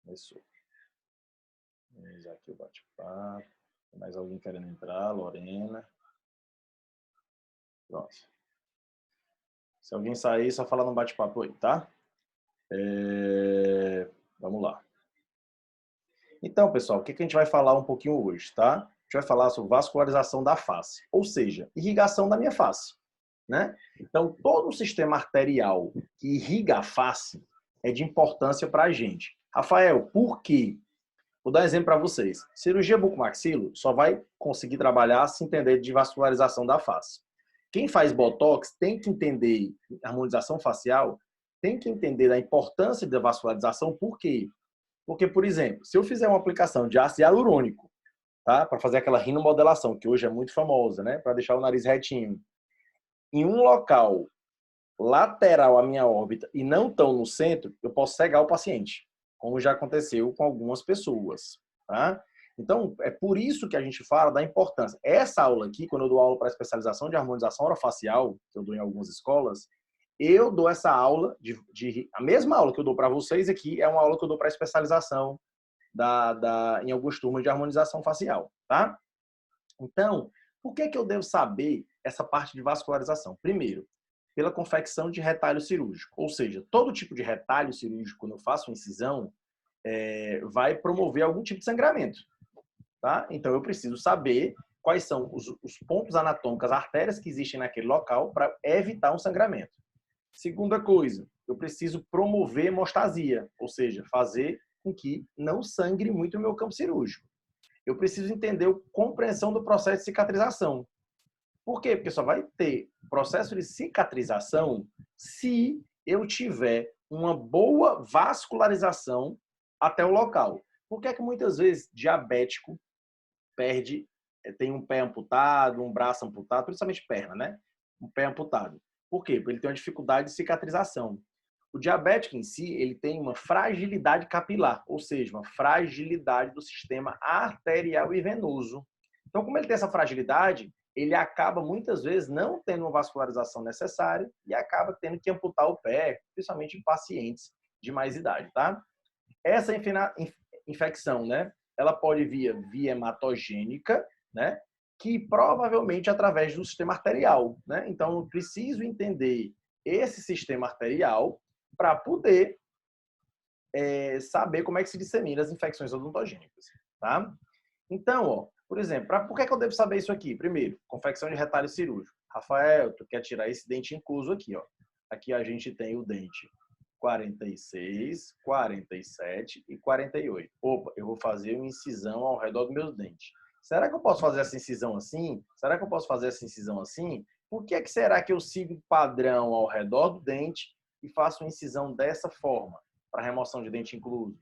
Começou. Vamos aqui o bate-papo. Tem mais alguém querendo entrar? Lorena. Pronto. Se alguém sair, só fala no bate-papo aí, tá? Vamos lá. Então, pessoal, o que a gente vai falar um pouquinho hoje, tá? A gente vai falar sobre vascularização da face, ou seja, irrigação da minha face, né? Então, todo o sistema arterial que irriga a face é de importância para a gente. Rafael, por quê? Vou dar um exemplo para vocês. Cirurgia bucomaxilo só vai conseguir trabalhar se entender de vascularização da face. Quem faz botox tem que entender harmonização facial, tem que entender da importância da vascularização, por quê? Porque, por exemplo, se eu fizer uma aplicação de ácido hialurônico, tá? Para fazer aquela rinomodelação, que hoje é muito famosa, né? Para deixar o nariz retinho, em um local lateral à minha órbita e não tão no centro, eu posso cegar o paciente, como já aconteceu com algumas pessoas, tá? Então, é por isso que a gente fala da importância. Essa aula aqui, quando eu dou aula para especialização de harmonização orofacial, que eu dou em algumas escolas, eu dou essa aula, a mesma aula que eu dou para vocês aqui, é uma aula que eu dou para especialização em algumas turmas de harmonização facial, tá? Então, por que eu devo saber essa parte de vascularização? Primeiro, pela confecção de retalho cirúrgico. Ou seja, todo tipo de retalho cirúrgico, quando eu faço uma incisão, vai promover algum tipo de sangramento. Tá? Então, eu preciso saber quais são os pontos anatômicos, as artérias que existem naquele local para evitar um sangramento. Segunda coisa, eu preciso promover hemostasia, ou seja, fazer com que não sangre muito o meu campo cirúrgico. Eu preciso entender a compreensão do processo de cicatrização. Por quê? Porque só vai ter processo de cicatrização se eu tiver uma boa vascularização até o local. Por que é que muitas vezes diabético tem um pé amputado, um braço amputado, principalmente perna, né? Um pé amputado. Por quê? Porque ele tem uma dificuldade de cicatrização. O diabético em si, ele tem uma fragilidade capilar, ou seja, uma fragilidade do sistema arterial e venoso. Então, como ele tem essa fragilidade, ele acaba muitas vezes não tendo uma vascularização necessária e acaba tendo que amputar o pé, principalmente em pacientes de mais idade, tá? Essa infecção, né? Ela pode vir via hematogênica, né? Que provavelmente através do sistema arterial, né? Então, eu preciso entender esse sistema arterial para poder saber como é que se dissemina as infecções odontogênicas, tá? Então, ó, por exemplo, por que eu devo saber isso aqui? Primeiro, confecção de retalho cirúrgico. Rafael, tu quer tirar esse dente incluso aqui, ó. Aqui a gente tem o dente 46, 47 e 48. Opa, eu vou fazer uma incisão ao redor do meu dente. Será que eu posso fazer essa incisão assim? Será que eu posso fazer essa incisão assim? Por que será que eu sigo o padrão ao redor do dente e faço uma incisão dessa forma, para remoção de dente incluso?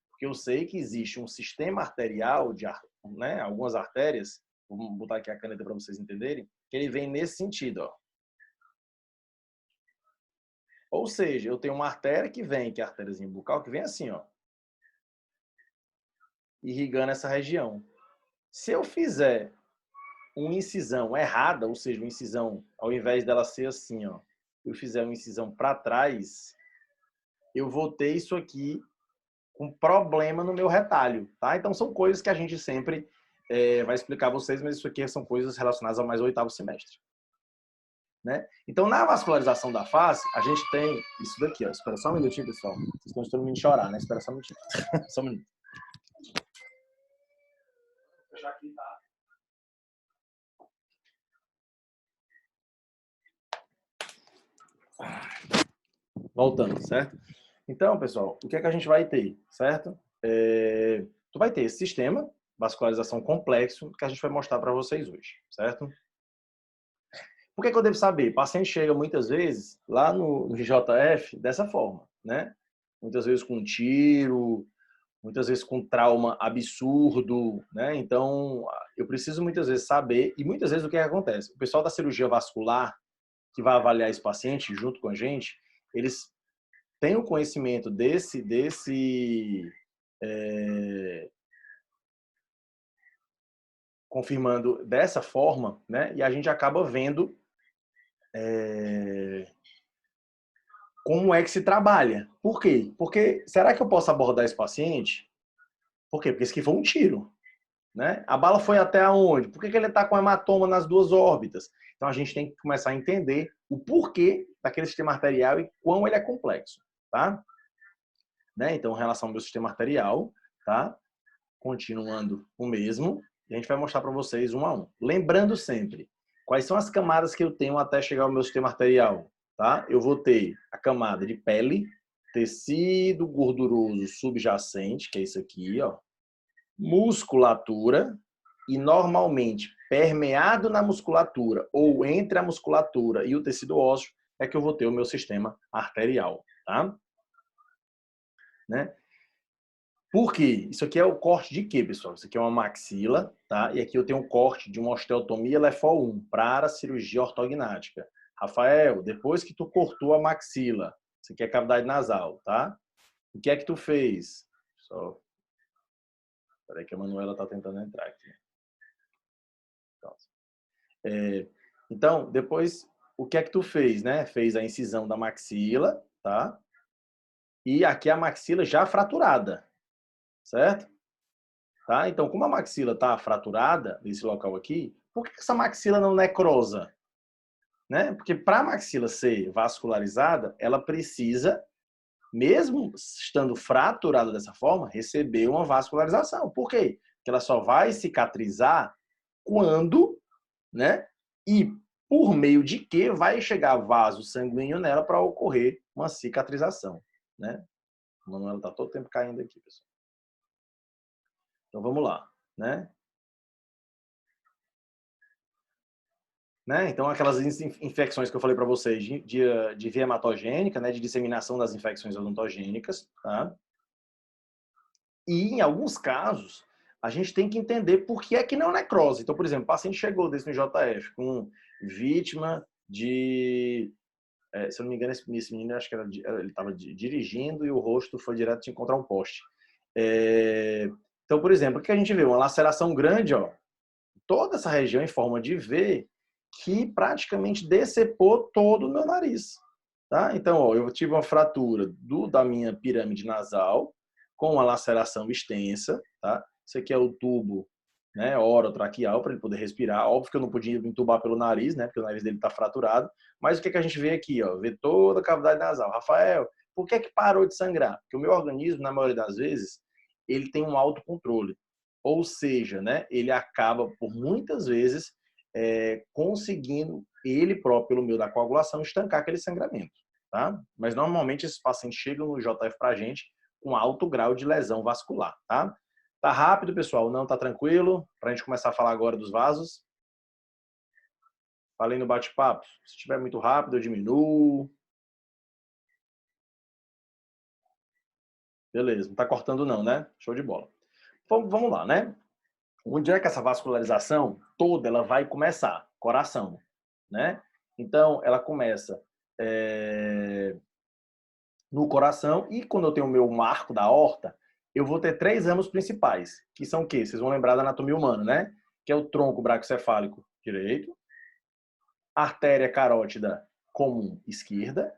Porque eu sei que existe um sistema arterial, né, algumas artérias, vou botar aqui a caneta para vocês entenderem, que ele vem nesse sentido, ó. Ou seja, eu tenho uma artéria que vem, que é a artériazinha bucal, que vem assim, ó, irrigando essa região. Se eu fizer uma incisão errada, ou seja, uma incisão, ao invés dela ser assim, ó, eu fizer uma incisão para trás, eu vou ter isso aqui com problema no meu retalho, tá? Então são coisas que a gente sempre vai explicar a vocês, mas isso aqui são coisas relacionadas ao mais oitavo semestre. Né? Então, na vascularização da face, a gente tem isso daqui, ó. Espera só um minutinho, pessoal. Vocês estão todo mundo chorar, né? Espera só um minutinho. Só um minuto. Vou fechar aqui, tá? Voltando, certo? Então, pessoal, o que é que a gente vai ter, certo? Tu vai ter esse sistema, vascularização complexo, que a gente vai mostrar para vocês hoje, certo? Por que eu devo saber? O paciente chega muitas vezes lá no JF dessa forma, né? Muitas vezes com tiro, muitas vezes com trauma absurdo, né? Então, eu preciso muitas vezes saber, e muitas vezes o que acontece? O pessoal da cirurgia vascular, que vai avaliar esse paciente junto com a gente, eles têm o conhecimento confirmando dessa forma, né? E a gente acaba vendo como é que se trabalha. Por quê? Porque será que eu posso abordar esse paciente? Por quê? Porque esse aqui foi um tiro. Né? A bala foi até aonde? Por que ele está com hematoma nas duas órbitas? Então a gente tem que começar a entender o porquê daquele sistema arterial e quão ele é complexo. Tá? Né? Então, em relação ao meu sistema arterial, tá? Continuando o mesmo, e a gente vai mostrar para vocês um a um. Lembrando sempre, quais são as camadas que eu tenho até chegar ao meu sistema arterial? Tá? Eu vou ter a camada de pele, tecido gorduroso subjacente, que é isso aqui, ó, musculatura, e normalmente permeado na musculatura ou entre a musculatura e o tecido ósseo é que eu vou ter o meu sistema arterial, tá? Né? Por quê? Isso aqui é o corte de quê, pessoal? Isso aqui é uma maxila, tá? E aqui eu tenho um corte de uma osteotomia LEFO 1 para cirurgia ortognática. Rafael, depois que tu cortou a maxila, isso aqui é cavidade nasal, tá? O que é que tu fez? Só... Peraí que a Manuela tá tentando entrar aqui. Então, depois, o que é que tu fez, né? Fez a incisão da maxila, tá? E aqui a maxila já fraturada, certo? Tá? Então, como a maxila está fraturada, nesse local aqui, por que essa maxila não necrosa? Né? Porque para a maxila ser vascularizada, ela precisa, mesmo estando fraturada dessa forma, receber uma vascularização. Por quê? Porque ela só vai cicatrizar quando, né? E por meio de que vai chegar vaso sanguíneo nela para ocorrer uma cicatrização, né? A Manuela está todo tempo caindo aqui, pessoal. Então vamos lá, né? Né? Então, aquelas infecções que eu falei para vocês de via hematogênica, né? De disseminação das infecções odontogênicas, tá? E, em alguns casos, a gente tem que entender por que é que não é necrose. Então, por exemplo, o paciente chegou desse no JF com vítima de... se eu não me engano, esse menino, acho que ele estava dirigindo e o rosto foi direto de encontrar um poste. Então, por exemplo, o que a gente vê? Uma laceração grande, ó, toda essa região em forma de V, que praticamente decepou todo o meu nariz. Tá? Então, ó, eu tive uma fratura da minha pirâmide nasal, com uma laceração extensa. Tá? Isso aqui é o tubo, né, orotraqueal, para ele poder respirar. Óbvio que eu não podia entubar pelo nariz, né, porque o nariz dele está fraturado. Mas o que a gente vê aqui? Ó, vê toda a cavidade nasal. Rafael, por que parou de sangrar? Porque o meu organismo, na maioria das vezes, ele tem um autocontrole. Ou seja, né, ele acaba, por muitas vezes, conseguindo, ele próprio, pelo meio da coagulação, estancar aquele sangramento. Tá? Mas, normalmente, esses pacientes chegam no JF para a gente com alto grau de lesão vascular. Tá? Tá rápido, pessoal? Não, tá tranquilo? Para a gente começar a falar agora dos vasos. Falei no bate-papo. Se estiver muito rápido, eu diminuo. Beleza, não tá cortando não, né? Show de bola. Vamos lá, né? Onde é que essa vascularização toda ela vai começar? Coração, né? Então, ela começa no coração e quando eu tenho o meu marco da aorta, eu vou ter 3 ramos principais, que são o quê? Vocês vão lembrar da anatomia humana, né? Que é o tronco braquiocefálico direito, a artéria carótida comum esquerda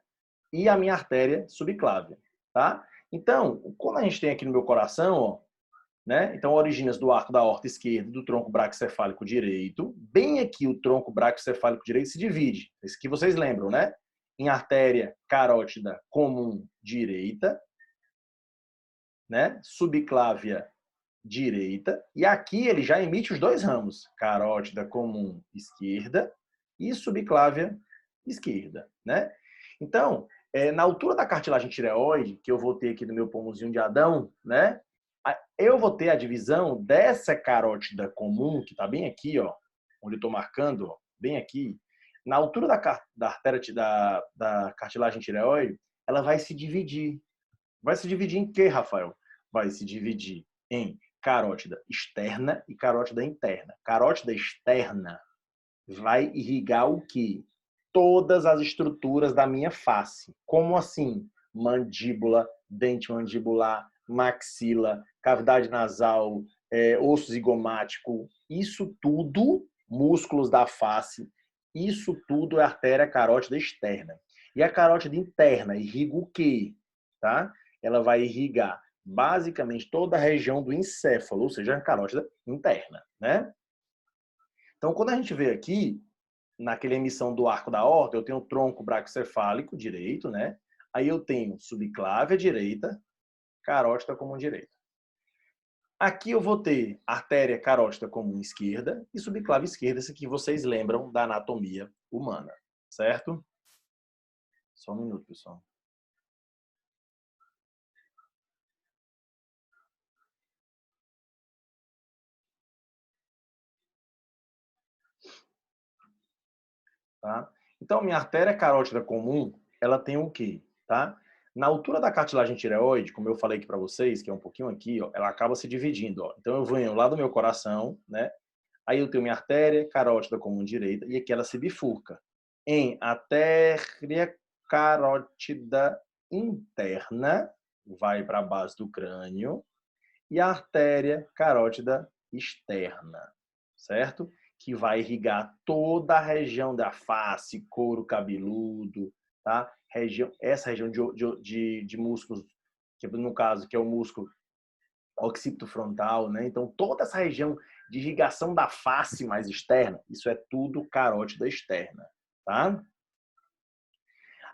e a minha artéria subclávia, tá? Então, quando a gente tem aqui no meu coração, ó, né? Então, originas do arco da aorta esquerda e do tronco braquiocefálico direito. Bem aqui, o tronco braquiocefálico direito se divide. Isso que vocês lembram, né? Em artéria carótida comum direita, né? Subclávia direita. E aqui ele já emite os 2 ramos, carótida comum esquerda e subclávia esquerda, né? Então, na altura da cartilagem tireoide, que eu vou ter aqui no meu pomozinho de Adão, né? Eu vou ter a divisão dessa carótida comum, que está bem aqui, ó, onde eu estou marcando, ó, bem aqui, na altura da artéria da cartilagem tireoide, ela vai se dividir. Vai se dividir em quê, Rafael? Vai se dividir em carótida externa e carótida interna. Carótida externa vai irrigar o quê? Todas as estruturas da minha face. Como assim? Mandíbula, dente mandibular, maxila, cavidade nasal, osso zigomático, isso tudo, músculos da face, isso tudo é artéria carótida externa. E a carótida interna irriga o quê? Tá? Ela vai irrigar basicamente toda a região do encéfalo, ou seja, a carótida interna, né? Então, quando a gente vê aqui, naquela emissão do arco da aorta, eu tenho o tronco braquiocefálico direito, né? Aí eu tenho subclávia direita, carótida comum direita. Aqui eu vou ter artéria carótida comum esquerda e subclávia esquerda, isso aqui vocês lembram da anatomia humana, certo? Só um minuto, pessoal. Tá? Então, minha artéria carótida comum, ela tem o quê? Tá? Na altura da cartilagem tireoide, como eu falei aqui para vocês, que é um pouquinho aqui, ó, ela acaba se dividindo. Ó. Então, eu venho lá do meu coração, né? Aí eu tenho minha artéria carótida comum direita e aqui ela se bifurca em artéria carótida interna, vai para a base do crânio, e a artéria carótida externa, certo? Que vai irrigar toda a região da face, couro cabeludo, tá? Essa região de músculos, que no caso, que é o músculo occipito frontal, né? Então, toda essa região de irrigação da face mais externa, isso é tudo carótida externa, tá?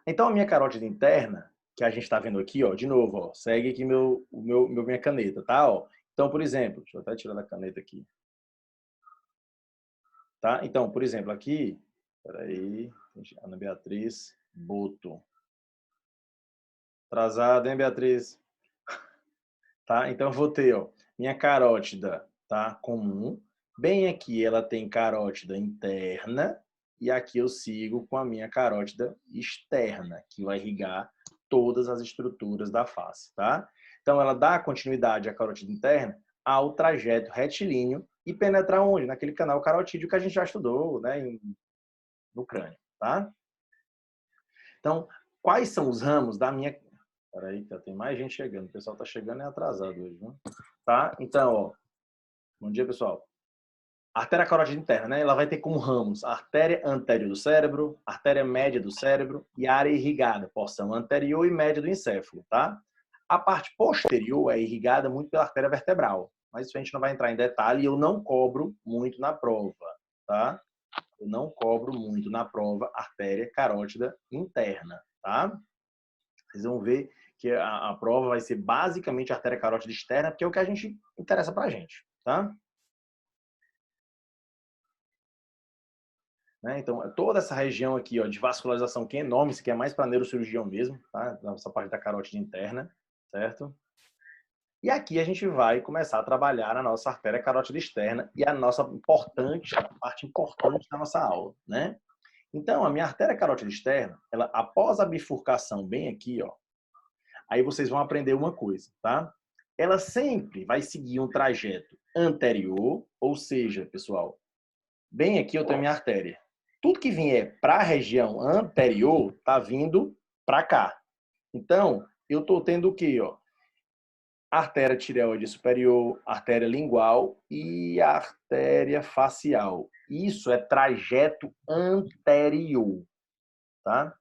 Então, a minha carótida interna, que a gente está vendo aqui, ó, de novo, ó, segue aqui minha caneta, tá? Ó. Então, por exemplo, deixa eu até tirar da caneta aqui, tá? Então, por exemplo, aqui, peraí, Ana Beatriz Boto. Atrasada, hein, Beatriz? Tá? Então, eu vou ter, ó, minha carótida, tá? Comum. Bem aqui, ela tem carótida interna. E aqui eu sigo com a minha carótida externa, que vai irrigar todas as estruturas da face, tá? Então, ela dá continuidade à carótida interna ao trajeto retilíneo e penetra onde? Naquele canal carotídeo que a gente já estudou, né? No crânio, tá? Então, quais são os ramos da minha... Peraí, que tem mais gente chegando. O pessoal tá chegando é atrasado hoje, viu? Tá? Então, ó. Bom dia, pessoal. A artéria carótida interna, né? Ela vai ter como ramos a artéria anterior do cérebro, a artéria média do cérebro e a área irrigada, porção anterior e média do encéfalo, tá? A parte posterior é irrigada muito pela artéria vertebral, mas isso a gente não vai entrar em detalhe e eu não cobro muito na prova, tá? Eu não cobro muito na prova artéria carótida interna, tá? Vocês vão ver que a prova vai ser basicamente artéria carótida externa, porque é o que a gente interessa pra gente, tá? Né? Então, toda essa região aqui ó, de vascularização, que é enorme, isso aqui é mais para neurocirurgião mesmo, tá? Essa parte da carótida interna, certo? E aqui a gente vai começar a trabalhar na nossa artéria carótida externa e a nossa a parte importante da nossa aula, né? Então, a minha artéria carótida externa, ela, após a bifurcação bem aqui, ó, aí vocês vão aprender uma coisa, tá? Ela sempre vai seguir um trajeto anterior, ou seja, pessoal, bem aqui eu tenho minha artéria. Tudo que vier para a região anterior está vindo para cá. Então, eu estou tendo o quê? Ó? Artéria tireoide superior, artéria lingual e artéria facial. Isso é trajeto anterior, tá?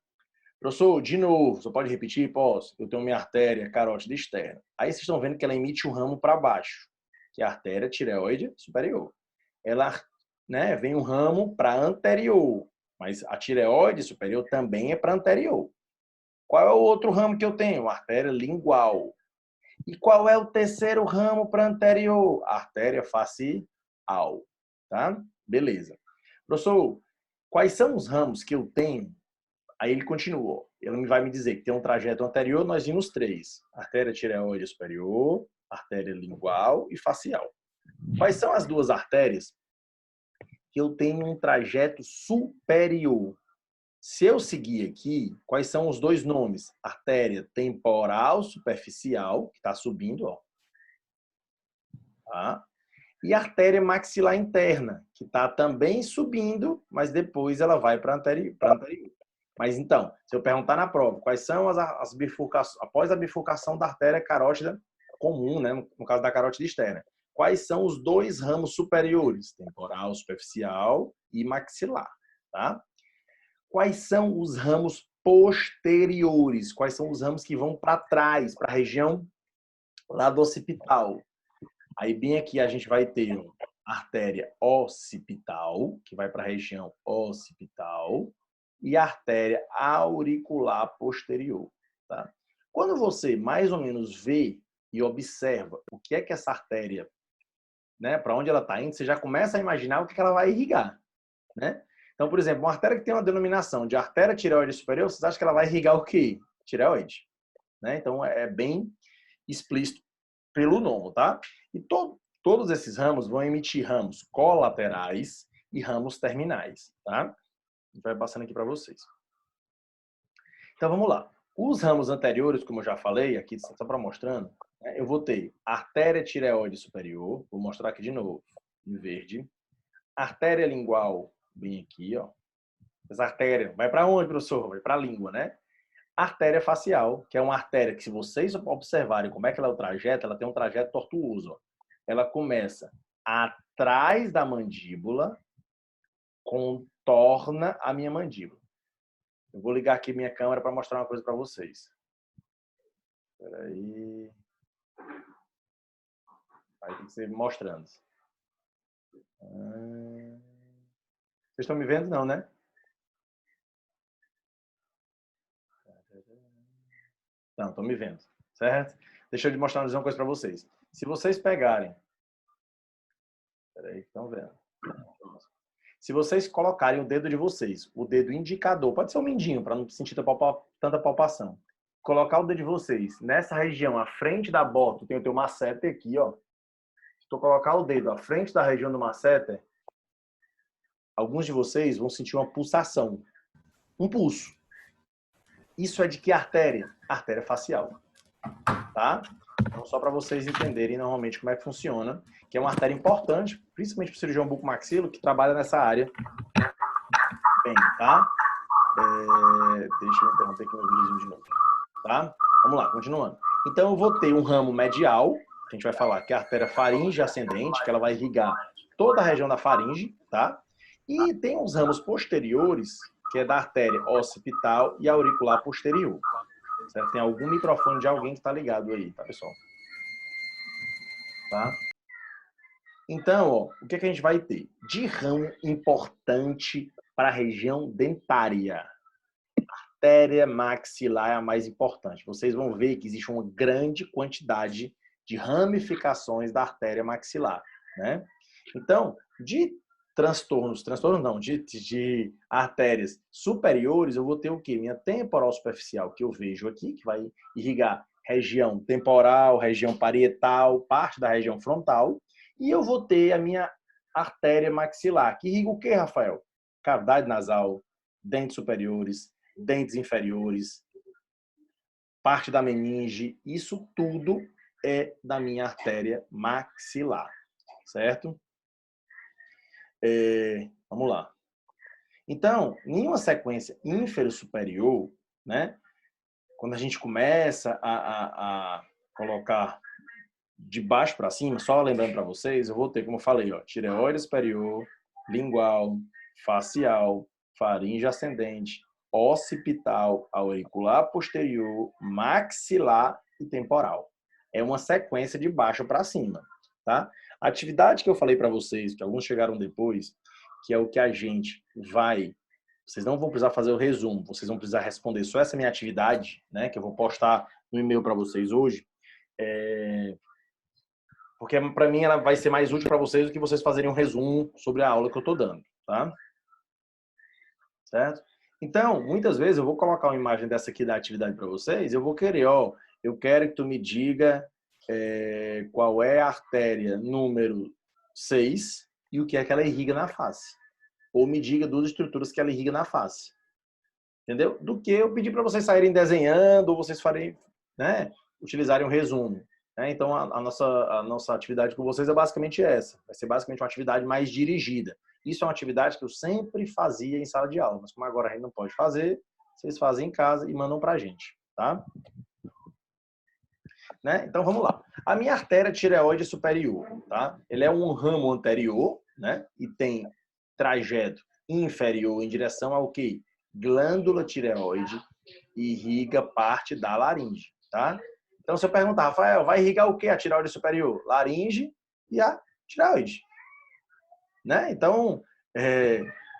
Professor, de novo, você pode repetir? Posso. Eu tenho minha artéria carótida externa. Aí vocês estão vendo que ela emite um ramo para baixo, que é a artéria tireoide superior. Ela, né, vem um ramo para anterior, mas a tireoide superior também é para anterior. Qual é o outro ramo que eu tenho? A artéria lingual. E qual é o terceiro ramo para anterior? A artéria facial. Tá? Beleza. Professor, quais são os ramos que eu tenho? Aí ele continuou. Ele vai me dizer que tem um trajeto anterior, nós vimos três. Artéria tireoide superior, artéria lingual e facial. Quais são as duas artérias que eu tenho um trajeto superior? Se eu seguir aqui, quais são os dois nomes? Artéria temporal superficial, que está subindo, ó. Tá? E artéria maxilar interna, que está também subindo, mas depois ela vai para anterior. Mas então, se eu perguntar na prova, quais são as bifurcações, após a bifurcação da artéria carótida comum, né, no caso da carótida externa, quais são os dois ramos superiores? Temporal, superficial e maxilar, tá? Quais são os ramos posteriores. Quais são os ramos que vão para trás, para a região lá do occipital? Aí bem aqui a gente vai ter a artéria occipital, que vai para a região occipital, e a artéria auricular posterior. Tá? Quando você mais ou menos vê e observa o que é que essa artéria, né, para onde ela está indo, você já começa a imaginar o que ela vai irrigar. Né? Então, por exemplo, uma artéria que tem uma denominação de artéria tireoide superior, vocês acham que ela vai irrigar o quê? Tireoide. Né? Então, é bem explícito pelo nome, tá? E todos esses ramos vão emitir ramos colaterais e ramos terminais, tá? A gente vai passando aqui para vocês. Então, vamos lá. Os ramos anteriores, como eu já falei, aqui só para mostrando, né, eu vou ter artéria tireoide superior, vou mostrar aqui de novo, em verde. Artéria lingual, bem aqui, ó. Essa artéria vai para onde, professor? Vai para a língua, né? Artéria facial, que é uma artéria que, se vocês observarem como é que ela é o trajeto, ela tem um trajeto tortuoso. Ó. Ela começa atrás da mandíbula, contorna a minha mandíbula. Eu vou ligar aqui minha câmera para mostrar uma coisa para vocês. Espera aí. Aí tem que ser mostrando. Vocês estão me vendo? Não, né? Não, estão me vendo. Certo? Deixa eu mostrar uma coisa para vocês. Se vocês pegarem... Espera aí, estão vendo? Se vocês colocarem o dedo de vocês, o dedo indicador, pode ser um mindinho, para não sentir tanta palpação. Colocar o dedo de vocês nessa região, à frente da bota, tem o teu masseter aqui, ó. Se tu colocar o dedo à frente da região do masseter, alguns de vocês vão sentir uma pulsação. Um pulso. Isso é de que artéria? Artéria facial. Tá? Então, só para vocês entenderem normalmente como é que funciona, que é uma artéria importante, principalmente para o cirurgião bucomaxilo, que trabalha nessa área. Bem, tá? Deixa eu interromper aqui meu vídeo de novo. Tá? Vamos lá, continuando. Então, eu vou ter um ramo medial, que a gente vai falar, que é a artéria faringe ascendente, que ela vai irrigar toda a região da faringe, tá? E tem os ramos posteriores, que é da artéria occipital e auricular posterior. Certo? Tem algum microfone de alguém que está ligado aí, tá, pessoal? Tá? Então, ó, o que a gente vai ter? De ramo importante para a região dentária. A artéria maxilar é a mais importante. Vocês vão ver que existe uma grande quantidade de ramificações da artéria maxilar, né? Então, de transtornos não, de artérias superiores, eu vou ter o quê? Minha temporal superficial, que eu vejo aqui, que vai irrigar região temporal, região parietal, parte da região frontal, e eu vou ter a minha artéria maxilar, que irriga o quê, Rafael? Cavidade nasal, dentes superiores, dentes inferiores, parte da meninge, isso tudo é da minha artéria maxilar, certo? Vamos lá. Então, em uma sequência inferior-superior, né, quando a gente começa a colocar de baixo para cima, só lembrando para vocês, eu vou ter, como eu falei, ó, tireoide superior, lingual, facial, faringe ascendente, occipital, auricular posterior, maxilar e temporal. É uma sequência de baixo para cima, tá? A atividade que eu falei para vocês, que alguns chegaram depois, que é o que a gente vai... Vocês não vão precisar fazer o resumo, vocês vão precisar responder só essa minha atividade, né, que eu vou postar no e-mail para vocês hoje, porque para mim ela vai ser mais útil para vocês do que vocês fazerem um resumo sobre a aula que eu estou dando, tá? Certo? Então, muitas vezes eu vou colocar uma imagem dessa aqui da atividade para vocês, eu vou querer, ó, eu quero que tu me diga qual é a artéria número 6 e o que é que ela irriga na face. Ou me diga duas estruturas que ela irriga na face. Entendeu? Do que eu pedir para vocês saírem desenhando ou vocês farem, né, utilizarem um resumo. Né? Então, a nossa atividade com vocês é basicamente essa. Vai ser basicamente uma atividade mais dirigida. Isso é uma atividade que eu sempre fazia em sala de aula, mas como agora a gente não pode fazer, vocês fazem em casa e mandam para a gente. Tá? Né? Então, vamos lá. A minha artéria tireoide superior, tá? Ele é um ramo anterior, né? E tem trajeto inferior em direção ao quê? Glândula tireoide irriga parte da laringe, tá? Então, se eu perguntar, Rafael, vai irrigar o quê? A tireoide superior? Laringe e a tireoide, né? Então,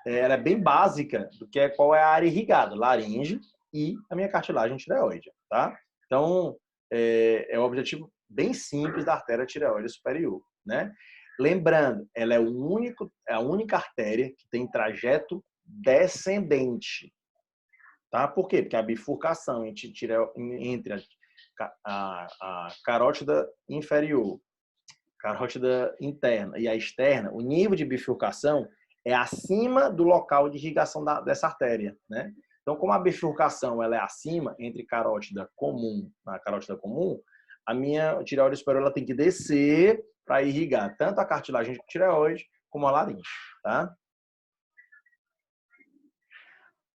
ela é bem básica do que qual é a área irrigada, laringe e a minha cartilagem tireoide, tá? Então, é um objetivo bem simples da artéria tireoide superior, né? Lembrando, ela é a única artéria que tem trajeto descendente, tá? Por quê? Porque a bifurcação entre a carótida inferior, carótida interna e a externa, o nível de bifurcação é acima do local de irrigação dessa artéria, né? Então, como a bifurcação ela é acima entre carótida comum, na carótida comum, a minha tireoide superior ela tem que descer para irrigar tanto a cartilagem tireoide como a laringe, tá?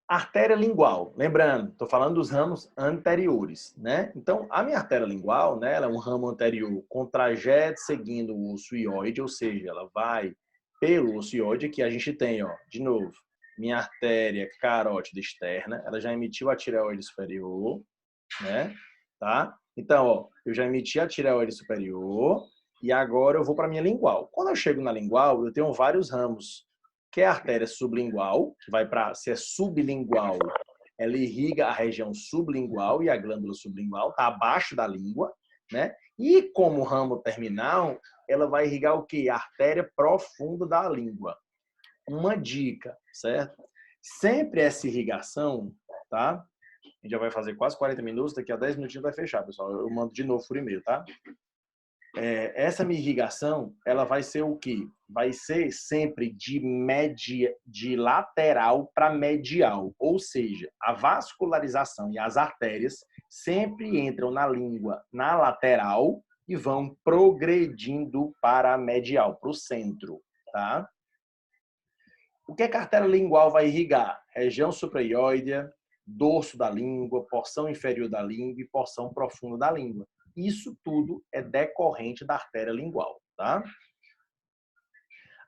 Artéria lingual, lembrando, estou falando dos ramos anteriores, né? Então, a minha artéria lingual, né, ela é um ramo anterior com trajeto seguindo o osso ióide, ou seja, ela vai pelo osso ióide que a gente tem, ó, de novo, minha artéria carótida externa, ela já emitiu a tireoide superior, né? Tá? Então, ó, eu já emiti a tireoide superior e agora eu vou para a minha lingual. Quando eu chego na lingual, eu tenho vários ramos, que é a artéria sublingual, que vai para, se é sublingual, ela irriga a região sublingual e a glândula sublingual, está abaixo da língua, né? E como ramo terminal, ela vai irrigar o quê? A artéria profunda da língua. Uma dica, certo? Sempre essa irrigação, tá? A gente já vai fazer quase 40 minutos, daqui a 10 minutinhos vai fechar, pessoal. Eu mando de novo por e-mail, tá? Essa minha irrigação, ela vai ser o quê? Vai ser sempre de lateral para medial, ou seja, a vascularização e as artérias sempre entram na língua na lateral e vão progredindo para a medial, para o centro, tá? O que a artéria lingual vai irrigar? Região supraioidea, dorso da língua, porção inferior da língua e porção profunda da língua. Isso tudo é decorrente da artéria lingual, tá?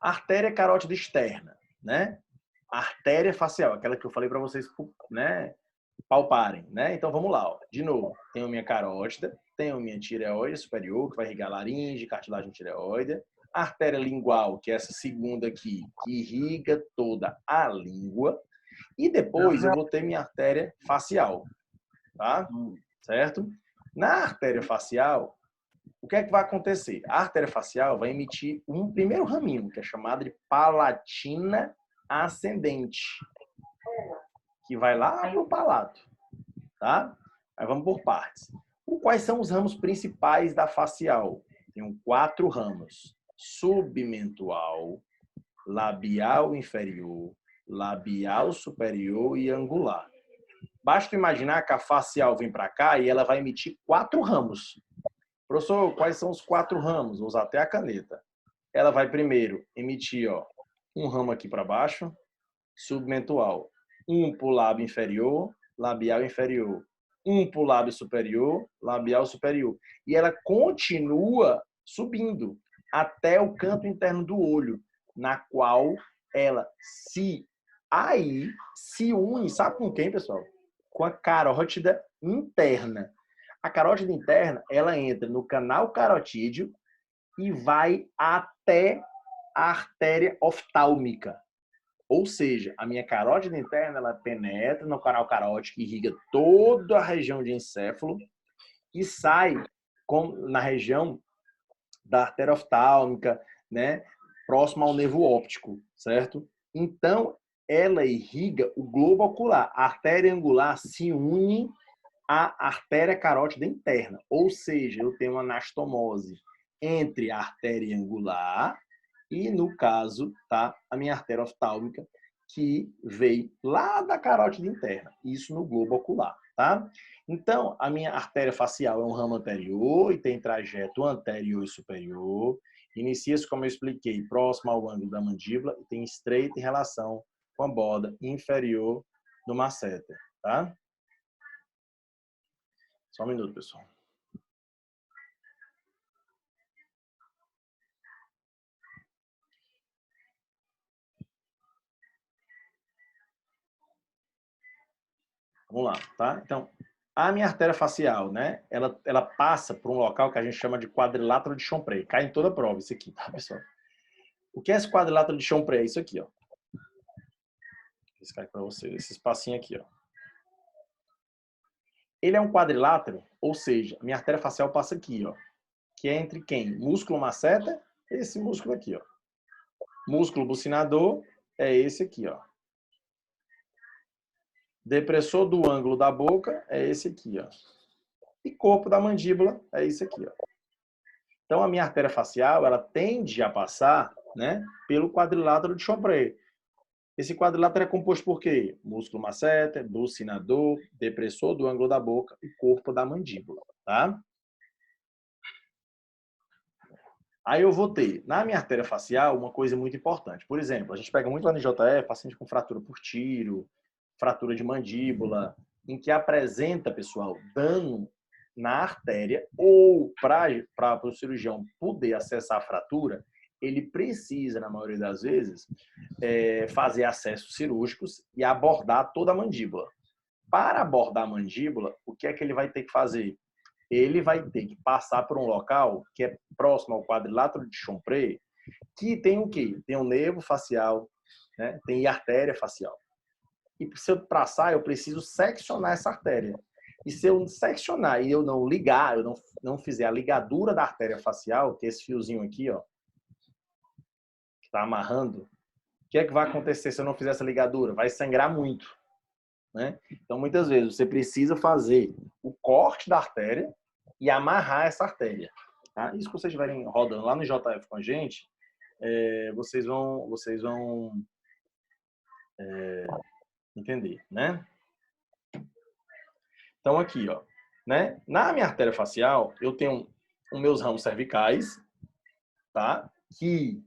Artéria carótida externa, né? Artéria facial, aquela que eu falei para vocês, né, palparem, né? Então vamos lá, ó. De novo, tenho minha carótida, tenho minha tireoide superior, que vai irrigar laringe, cartilagem tireoide, a artéria lingual, que é essa segunda aqui, que irriga toda a língua, e depois eu vou ter minha artéria facial, tá? Certo? Na artéria facial, o que é que vai acontecer? A artéria facial vai emitir um primeiro raminho, que é chamado de palatina ascendente, que vai lá para o palato, tá? Aí vamos por partes. Quais são os ramos principais da facial? Tem 4 ramos: submentual, labial inferior, labial superior e angular. Basta imaginar que a facial vem para cá e ela vai emitir 4 ramos. Professor, quais são os 4 ramos? Vou usar até a caneta. Ela vai primeiro emitir, ó, um ramo aqui para baixo, submentual, um para o lábio inferior, labial inferior, um para o lábio superior, labial superior. E ela continua subindo até o canto interno do olho, na qual ela se une, sabe com quem, pessoal? Com a carótida interna. A carótida interna, ela entra no canal carotídeo e vai até a artéria oftálmica. Ou seja, a minha carótida interna, ela penetra no canal carótido, que irriga toda a região de encéfalo e sai na região da artéria oftálmica, né, próximo ao nervo óptico, certo? Então, ela irriga o globo ocular. A artéria angular se une à artéria carótida interna, ou seja, eu tenho uma anastomose entre a artéria angular e, no caso, tá, a minha artéria oftálmica, que veio lá da carótida interna, isso no globo ocular, tá? Então, a minha artéria facial é um ramo anterior e tem trajeto anterior e superior. Inicia-se, como eu expliquei, próximo ao ângulo da mandíbula e tem estreita relação com a borda inferior do masseter, tá? Só um minuto, pessoal. Vamos lá, tá? Então, a minha artéria facial, né? Ela passa por um local que a gente chama de quadrilátero de Chomprey. Cai em toda a prova isso aqui, tá, pessoal? O que é esse quadrilátero de Chomprey? É isso aqui, ó. Vou riscar aqui para vocês, esse espacinho aqui, ó. Ele é um quadrilátero, ou seja, a minha artéria facial passa aqui, ó. Que é entre quem? Músculo masseter, esse músculo aqui, ó. Músculo bucinador é esse aqui, ó. Depressor do ângulo da boca é esse aqui, ó. E corpo da mandíbula é esse aqui, ó. Então, a minha artéria facial, ela tende a passar, né, pelo quadrilátero de Chomprey. Esse quadrilátero é composto por quê? Músculo masseter, bucinador, depressor do ângulo da boca e corpo da mandíbula, tá? Aí eu vou ter, na minha artéria facial, uma coisa muito importante. Por exemplo, a gente pega muito lá no IJF, paciente com fratura por tiro, fratura de mandíbula, em que apresenta, pessoal, dano na artéria, ou para o cirurgião poder acessar a fratura, ele precisa, na maioria das vezes, fazer acessos cirúrgicos e abordar toda a mandíbula. Para abordar a mandíbula, o que é que ele vai ter que fazer? Ele vai ter que passar por um local que é próximo ao quadrilátero de Chomprey, que tem o quê? Tem o nervo facial, né? Tem a artéria facial. E se eu traçar, eu preciso seccionar essa artéria. E se eu seccionar e eu não ligar, eu não fizer a ligadura da artéria facial, que é esse fiozinho aqui, ó, que está amarrando, o que é que vai acontecer se eu não fizer essa ligadura? Vai sangrar muito, né? Então, muitas vezes, você precisa fazer o corte da artéria e amarrar essa artéria. Tá? Isso que vocês estiverem rodando lá no JF com a gente, vocês vão entender, né? Então, aqui, ó, né? Na minha artéria facial, eu tenho os meus ramos cervicais, tá? Que,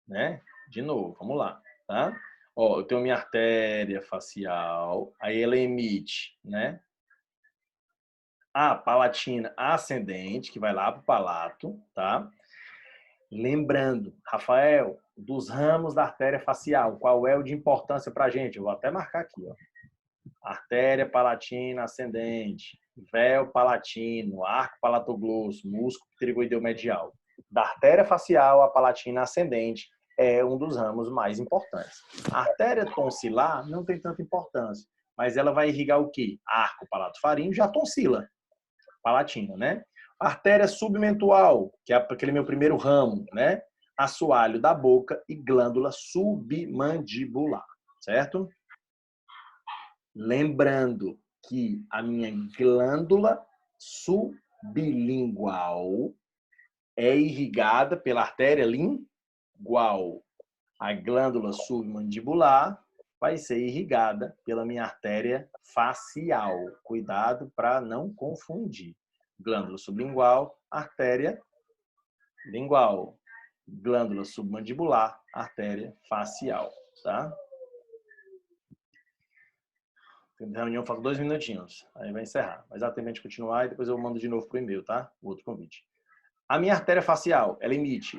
né? De novo, vamos lá, tá? Ó, eu tenho minha artéria facial, aí ela emite, né? A palatina ascendente, que vai lá para o palato, tá? Lembrando, Rafael, dos ramos da artéria facial, qual é o de importância para a gente? Eu vou até marcar aqui, ó. Artéria palatina ascendente, véu palatino, arco palatoglosso, músculo pterigoideu medial. Da artéria facial, a palatina ascendente é um dos ramos mais importantes. A artéria tonsilar não tem tanta importância, mas ela vai irrigar o quê? Arco palatofaríngeo e a tonsila palatina, né? Artéria submentual, que é aquele meu primeiro ramo, né? Assoalho da boca e glândula submandibular, certo? Lembrando que a minha glândula sublingual é irrigada pela artéria lingual. A glândula submandibular vai ser irrigada pela minha artéria facial. Cuidado para não confundir. Glândula sublingual, artéria lingual. Glândula submandibular, artéria facial, tá? A reunião faz 2 minutinhos, aí vai encerrar. Mas dá tempo de continuar e depois eu mando de novo pro e-mail, tá? O outro convite. A minha artéria facial, ela emite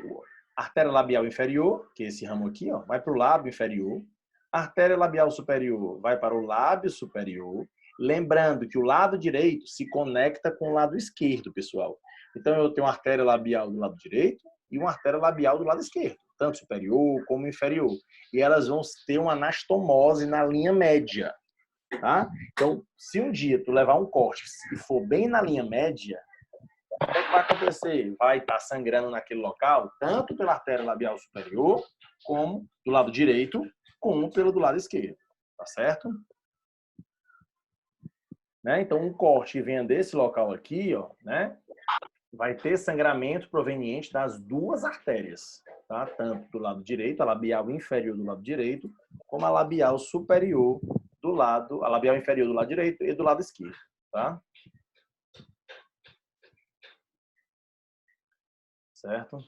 a artéria labial inferior, que é esse ramo aqui, ó, vai para o lábio inferior. A artéria labial superior vai para o lábio superior. Lembrando que o lado direito se conecta com o lado esquerdo, pessoal. Então, eu tenho uma artéria labial do lado direito e uma artéria labial do lado esquerdo, tanto superior como inferior. E elas vão ter uma anastomose na linha média. Tá? Então, se um dia tu levar um corte e for bem na linha média, o que vai acontecer? Vai estar sangrando naquele local, tanto pela artéria labial superior, como do lado direito, como pelo do lado esquerdo. Tá certo? Né? Então, um corte que venha desse local aqui, ó, né? Vai ter sangramento proveniente das duas artérias, tá? Tanto do lado direito, a labial inferior do lado direito, como a labial superior do lado, a labial inferior do lado direito e do lado esquerdo, tá? Certo?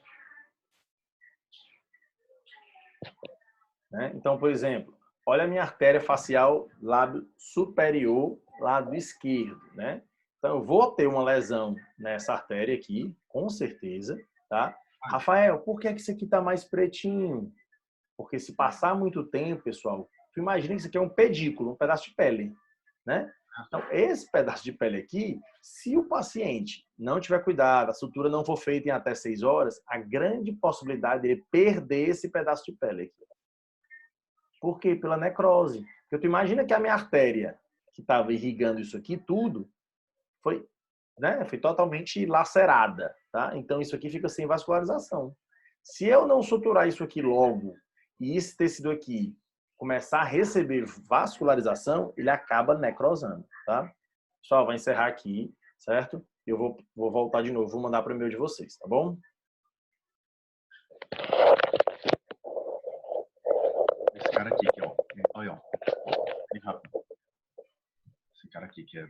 Né? Então, por exemplo, olha a minha artéria facial lábio superior, lado esquerdo, né? Então, eu vou ter uma lesão nessa artéria aqui, com certeza, tá? Rafael, por que isso aqui tá mais pretinho? Porque se passar muito tempo, pessoal, tu imagina que isso aqui é um pedículo, um pedaço de pele, né? Então, esse pedaço de pele aqui, se o paciente não tiver cuidado, a sutura não for feita em até 6 horas, a grande possibilidade de ele perder esse pedaço de pele aqui. Por quê? Pela necrose. Porque tu imagina que a minha artéria, que estava irrigando isso aqui tudo, foi, né, foi totalmente lacerada, tá? Então, isso aqui fica sem vascularização. Se eu não suturar isso aqui logo, e esse tecido aqui começar a receber vascularização, ele acaba necrosando, tá? Pessoal, vai encerrar aqui, certo? Eu vou voltar de novo, vou mandar para o e-mail de vocês, tá bom? Esse cara aqui, ó. Olha, ó. Bem rápido. Esse cara aqui que é